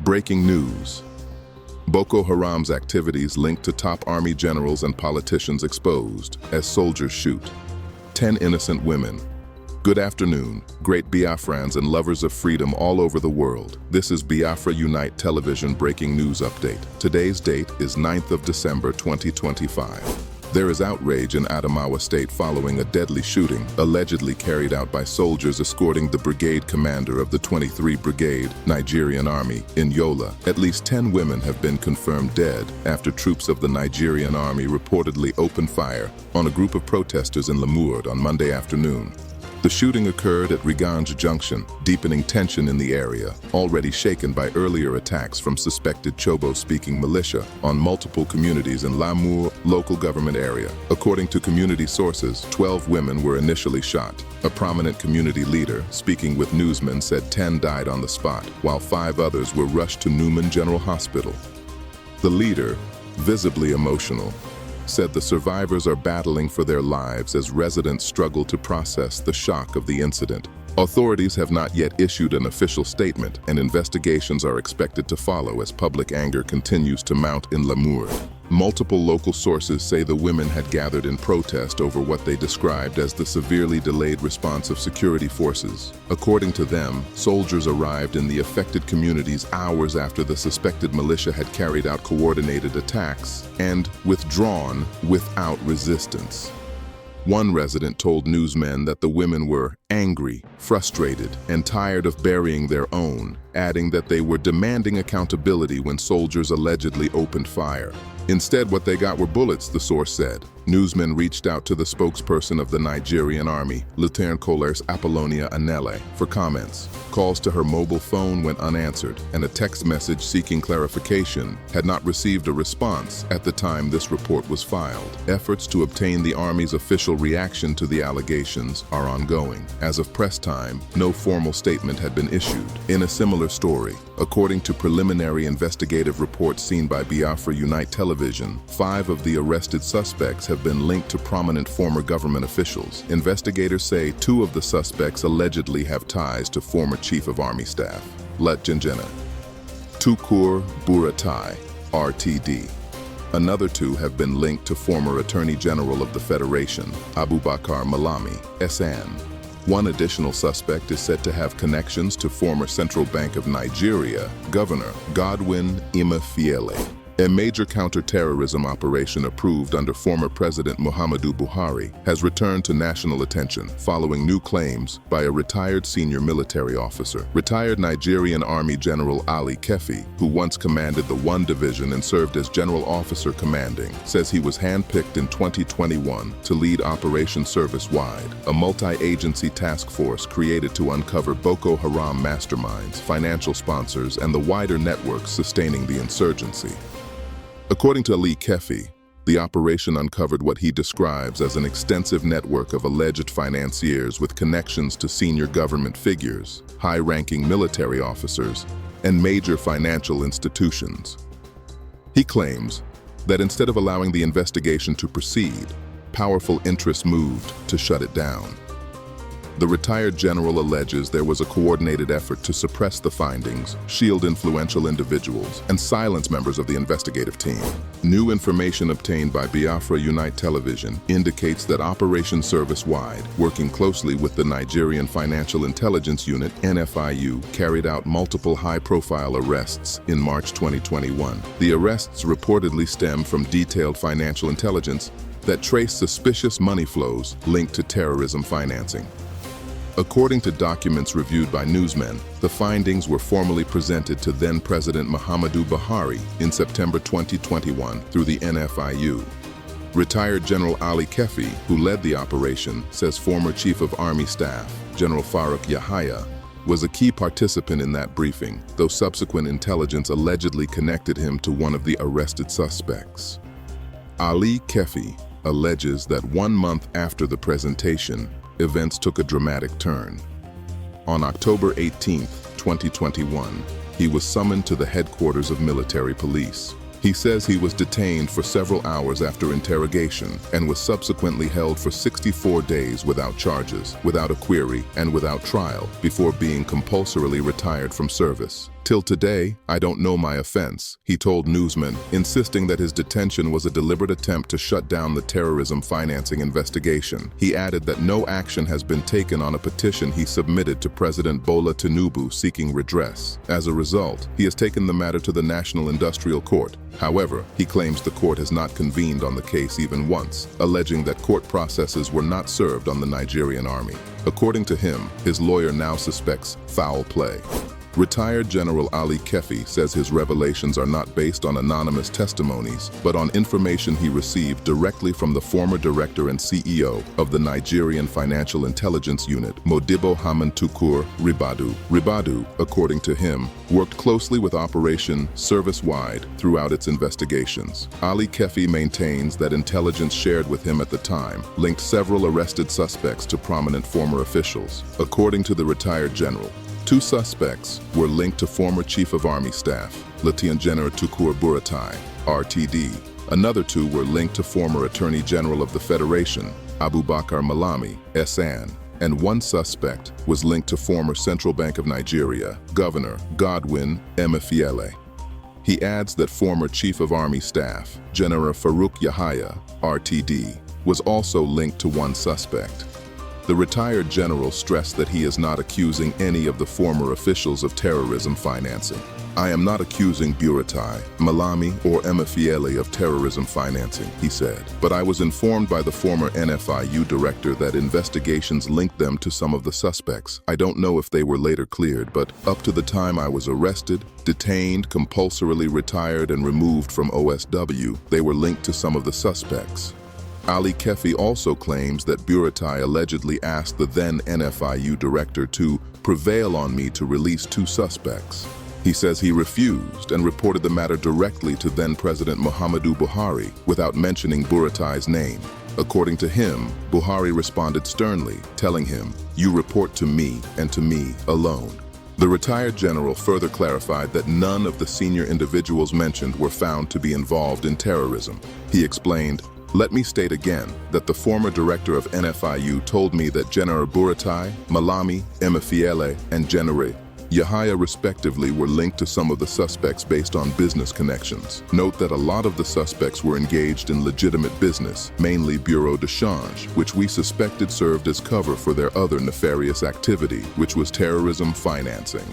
Breaking news. Boko Haram's activities linked to top army generals and politicians exposed as soldiers shoot. 10 innocent women. Good afternoon, great Biafrans and lovers of freedom all over the world. This is Biafra Unite Television breaking news update. Today's date is 9th of December 2025. There is outrage in Adamawa state following a deadly shooting allegedly carried out by soldiers escorting the brigade commander of the 23rr0r Brigade, Nigerian Army, in Yola. At least 10 women have been confirmed dead after troops of the Nigerian Army reportedly opened fire on a group of protesters in Lamurde on Monday afternoon. The shooting occurred at Riganj Junction, deepening tension in the area, already shaken by earlier attacks from suspected Chobo-speaking militia on multiple communities in Lamurde local government area. According to community sources, 12 women were initially shot. A prominent community leader, speaking with newsmen, said 10 died on the spot, while 5 others were rushed to Newman General Hospital. The leader, visibly emotional, said the survivors are battling for their lives as residents struggle to process the shock of the incident. Authorities have not yet issued an official statement, and investigations are expected to follow as public anger continues to mount in Lamurde. Multiple local sources say the women had gathered in protest over what they described as the severely delayed response of security forces. According to them, soldiers arrived in the affected communities hours after the suspected militia had carried out coordinated attacks and withdrawn without resistance. One resident told newsmen that the women were angry, frustrated, and tired of burying their own, adding that they were demanding accountability when soldiers allegedly opened fire. Instead, what they got were bullets, the source said. Newsmen reached out to the spokesperson of the Nigerian Army, Lieutenant Colonel Apollonia Anele, for comments. Calls to her mobile phone went unanswered, and a text message seeking clarification had not received a response at the time this report was filed. Efforts to obtain the Army's official reaction to the allegations are ongoing. As of press time, no formal statement had been issued. In a similar story, according to preliminary investigative reports seen by Biafra Unite Television, 5 of the arrested suspects have been linked to prominent former government officials. Investigators say 2 of the suspects allegedly have ties to former Chief of Army Staff, Lieutenant T3rr0r, RTD. Another 2 have been linked to former Attorney General of the Federation, Abubakar Malami, SN. One additional suspect is said to have connections to former Central Bank of Nigeria, Governor Godwin Emefiele. A major counter-terrorism operation approved under former President Muhammadu Buhari has returned to national attention following new claims by a retired senior military officer. Retired Nigerian Army General Ali Kefi, who once commanded the 1 Division and served as General Officer Commanding, says he was handpicked in 2021 to lead Operation Servicewide, a multi-agency task force created to uncover Boko Haram masterminds, financial sponsors, and the wider networks sustaining the insurgency. According to Ali Kefi, the operation uncovered what he describes as an extensive network of alleged financiers with connections to senior government figures, high-ranking military officers, and major financial institutions. He claims that instead of allowing the investigation to proceed, powerful interests moved to shut it down. The retired general alleges there was a coordinated effort to suppress the findings, shield influential individuals, and silence members of the investigative team. New information obtained by Biafra Unite Television indicates that Operation Servicewide, working closely with the Nigerian Financial Intelligence Unit, NFIU, carried out multiple high-profile arrests in March 2021. The arrests reportedly stem from detailed financial intelligence that traced suspicious money flows linked to terrorism financing. According to documents reviewed by newsmen, the findings were formally presented to then-President Muhammadu Buhari in September 2021 through the NFIU. Retired General Ali Kefi, who led the operation, says former Chief of Army Staff, General Farouk Yahaya, was a key participant in that briefing, though subsequent intelligence allegedly connected him to one of the arrested suspects. Ali Kefi alleges that 1 month after the presentation, events took a dramatic turn. On October 18, 2021, he was summoned to the headquarters of military police. He says he was detained for several hours after interrogation and was subsequently held for 64 days without charges, without a query, and without trial before being compulsorily retired from service. "Till today, I don't know my offense," he told newsmen, insisting that his detention was a deliberate attempt to shut down the terrorism financing investigation. He added that no action has been taken on a petition he submitted to President Bola Tinubu seeking redress. As a result, he has taken the matter to the National Industrial Court. However, he claims the court has not convened on the case even once, alleging that court processes were not served on the Nigerian army. According to him, his lawyer now suspects foul play. Retired General Ali Kefi says his revelations are not based on anonymous testimonies, but on information he received directly from the former director and CEO of the Nigerian Financial Intelligence Unit, Modibo T3rr0r. Ribadu, according to him, worked closely with Operation Servicewide throughout its investigations. Ali Kefi maintains that intelligence shared with him at the time linked several arrested suspects to prominent former officials. According to the retired general, 2 suspects were linked to former Chief of Army Staff, Lieutenant General T3rr0r, RTD. Another 2 were linked to former Attorney General of the Federation, Abubakar Malami, SAN. And 1 suspect was linked to former Central Bank of Nigeria, Governor Godwin Emefiele. He adds that former Chief of Army Staff, General Farouk Yahaya, RTD, was also linked to 1 suspect. The retired general stressed that he is not accusing any of the former officials of terrorism financing. "I am not accusing Buratai, Malami, or Emefiele of terrorism financing," he said. "But I was informed by the former NFIU director that investigations linked them to some of the suspects. I don't know if they were later cleared, but up to the time I was arrested, detained, compulsorily retired, and removed from OSW, they were linked to some of the suspects." Ali Kefi also claims that Buratai allegedly asked the then NFIU director to prevail on me to release 2 suspects. He says he refused and reported the matter directly to then-President Muhammadu Buhari without mentioning Buratai's name. According to him, Buhari responded sternly, telling him, "You report to me and to me alone." The retired general further clarified that none of the senior individuals mentioned were found to be involved in terrorism. He explained, "Let me state again that the former director of NFIU told me that General Buratai, Malami, Emefiele, and General Yahaya respectively were linked to some of the suspects based on business connections. Note that a lot of the suspects were engaged in legitimate business, mainly bureau de change, which we suspected served as cover for their other nefarious activity, which was terrorism financing."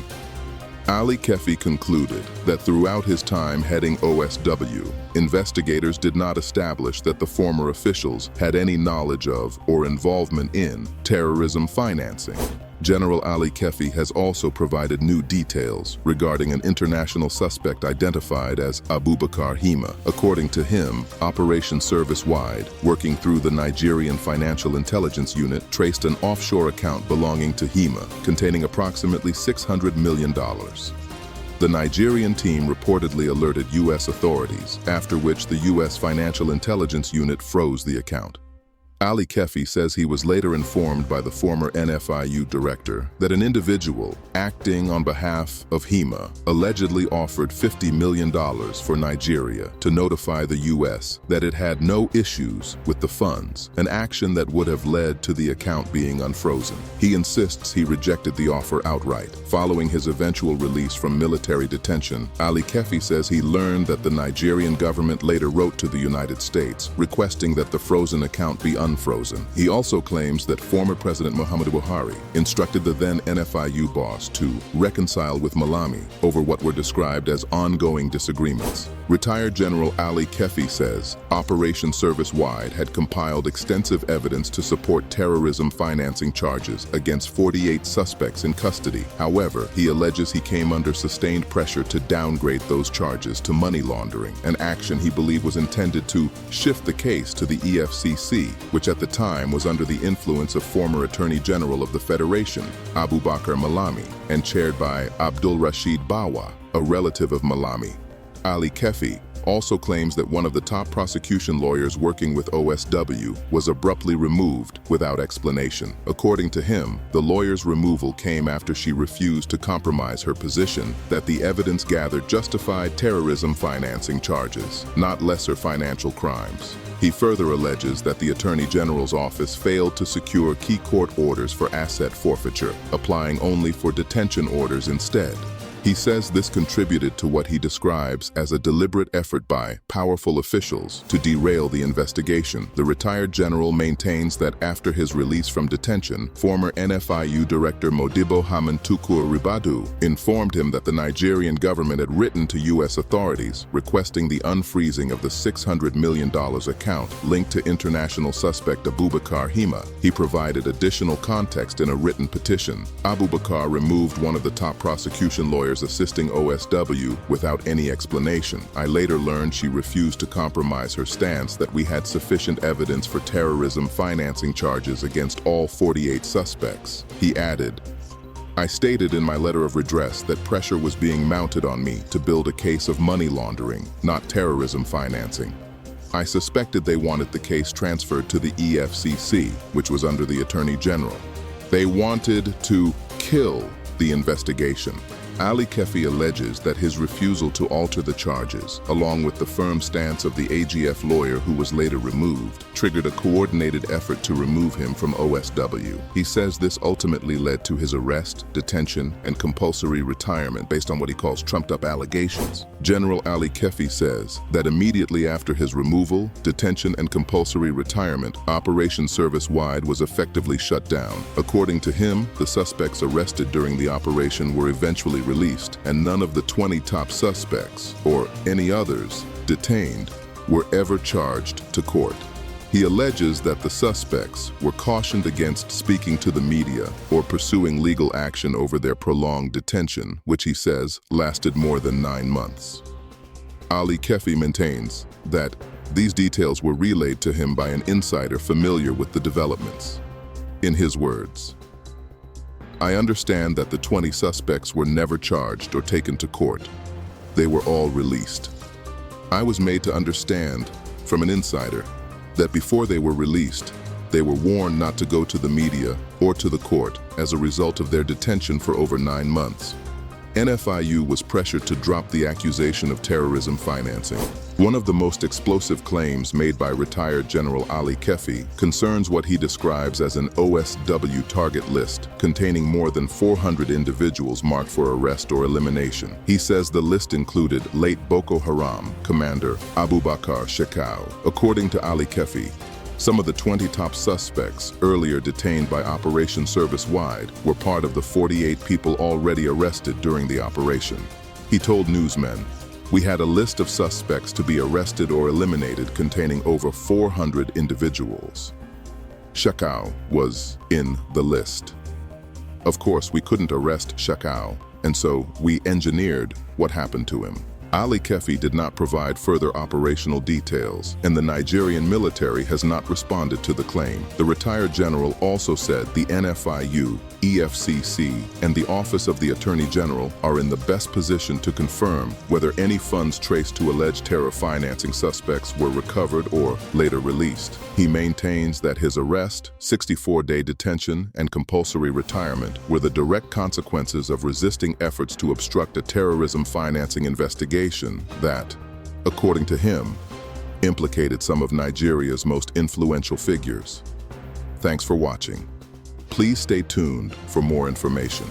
Ali Kefi concluded that throughout his time heading OSW, investigators did not establish that the former officials had any knowledge of or involvement in terrorism financing. General Ali Kefi has also provided new details regarding an international suspect identified as Abubakar Hima. According to him, Operation Servicewide, working through the Nigerian Financial Intelligence Unit, traced an offshore account belonging to Hima, containing approximately $600 million. The Nigerian team reportedly alerted U.S. authorities, after which the U.S. Financial Intelligence Unit froze the account. Ali Kefi says he was later informed by the former NFIU director that an individual, acting on behalf of Hima, allegedly offered $50 million for Nigeria to notify the U.S. that it had no issues with the funds, an action that would have led to the account being unfrozen. He insists he rejected the offer outright. Following his eventual release from military detention, Ali Kefi says he learned that the Nigerian government later wrote to the United States requesting that the frozen account be unfrozen. He also claims that former President Muhammadu Buhari instructed the then NFIU boss to reconcile with Malami over what were described as ongoing disagreements. Retired General Ali Kefi says Operation Servicewide had compiled extensive evidence to support terrorism financing charges against 48 suspects in custody. However, he alleges he came under sustained pressure to downgrade those charges to money laundering, an action he believed was intended to shift the case to the EFCC, which at the time was under the influence of former Attorney General of the Federation, Abubakar Malami, and chaired by Abdul Rashid Bawa, a relative of Malami. Ali Kefi also claims that one of the top prosecution lawyers working with OSW was abruptly removed without explanation. According to him, the lawyer's removal came after she refused to compromise her position that the evidence gathered justified terrorism financing charges, not lesser financial crimes. He further alleges that the Attorney General's office failed to secure key court orders for asset forfeiture, applying only for detention orders instead. He says this contributed to what he describes as a deliberate effort by powerful officials to derail the investigation. The retired general maintains that after his release from detention, former NFIU director Modibo Hamon T3rr0r informed him that the Nigerian government had written to U.S. authorities requesting the unfreezing of the $600 million account linked to international suspect Abubakar Hima. He provided additional context in a written petition. Abubakar removed one of the top prosecution lawyers assisting OSW without any explanation. I later learned she refused to compromise her stance that we had sufficient evidence for terrorism financing charges against all 48 suspects. He added, I stated in my letter of redress that pressure was being mounted on me to build a case of money laundering, not terrorism financing. I suspected they wanted the case transferred to the EFCC, which was under the Attorney General. They wanted to kill the investigation. Ali Kefi alleges that his refusal to alter the charges, along with the firm stance of the AGF lawyer who was later removed, triggered a coordinated effort to remove him from OSW. He says this ultimately led to his arrest, detention, and compulsory retirement based on what he calls trumped-up allegations. General Ali Kefi says that immediately after his removal, detention, and compulsory retirement, Operation Servicewide was effectively shut down. According to him, the suspects arrested during the operation were eventually released, and none of the 20 top suspects, or any others, detained, were ever charged to court. He alleges that the suspects were cautioned against speaking to the media or pursuing legal action over their prolonged detention, which he says lasted more than 9 months. Ali Kefi maintains that these details were relayed to him by an insider familiar with the developments. In his words, I understand that the 20 suspects were never charged or taken to court. They were all released. I was made to understand from an insider that before they were released, they were warned not to go to the media or to the court as a result of their detention for over 9 months. NFIU was pressured to drop the accusation of terrorism financing. One of the most explosive claims made by retired General Ali Kefi concerns what he describes as an OSW target list containing more than 400 individuals marked for arrest or elimination. He says the list included late Boko Haram commander Abubakar Shekau. According to Ali Kefi, some of the 20 top suspects, earlier detained by Operation Servicewide, were part of the 48 people already arrested during the operation. He told newsmen, we had a list of suspects to be arrested or eliminated containing over 400 individuals. Shekau was in the list. Of course, we couldn't arrest Shekau, and so we engineered what happened to him. Ali Kefi did not provide further operational details, and the Nigerian military has not responded to the claim. The retired general also said the NFIU, EFCC, and the Office of the Attorney General are in the best position to confirm whether any funds traced to alleged terror financing suspects were recovered or later released. He maintains that his arrest, 64-day detention, and compulsory retirement were the direct consequences of resisting efforts to obstruct a terrorism financing investigation that, according to him, implicated some of Nigeria's most influential figures. Thanks for watching. Please stay tuned for more information.